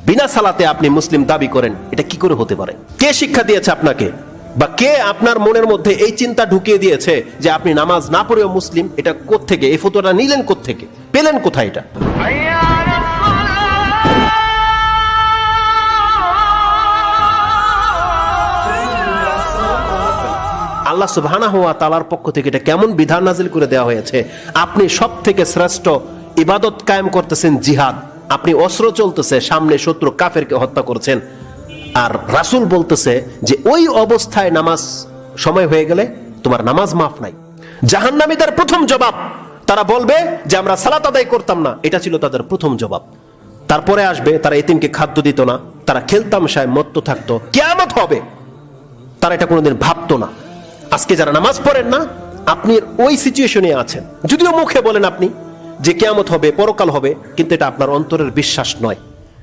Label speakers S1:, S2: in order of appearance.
S1: বিনা সালাতে আপনি মুসলিম দাবি করেন, এটা কি করে হতে পারে? কে শিক্ষা দিয়েছে আপনাকে, বা কে আপনার মনের মধ্যে এই চিন্তা ঢুকিয়ে দিয়েছে যে আপনি নামাজ না পড়েও মুসলিম? এটা কোত্থেকে, এই ফতোয়াটা নিলেন কোত্থেকে, পেলেন কোথায় এটা? আল্লাহ সুবহানাহু ওয়া তাআলার পক্ষ থেকে এটা কেমন বিধান নাজিল করে দেওয়া হয়েছে? আপনি সব থেকে শ্রেষ্ঠ ইবাদত কায়েম করতেছেন জিহাদ, আপনি অস্ত্র চলতেছে, সামনে শত্রু কাফেরকে হত্যা করছেন, আর রাসূল বলতেছে যে ওই অবস্থায় নামাজ সময় হয়ে গেলে তোমার নামাজ মাফ নাই। জাহান্নামীদের প্রথম জবাব, তারা বলবে যে আমরা সালাত আদায় করতাম না, এটা ছিল তাদের প্রথম জবাব। তারপরে আসবে তারা এতিমকে খাদ্য দিত না, তারা খেলতামশায় মত্ত থাকতো, কিয়ামত হবে, তারা এটা কোনোদিন ভাবতো না। আজকে যারা নামাজ পড়েন না, আপনি ওই সিচুয়েশনে আছেন, যদিও মুখে বলেন আপনি যে কিয়ামত হবে, পরকাল হবে, কিন্তু এটা আপনার অন্তরের বিশ্বাস নয়।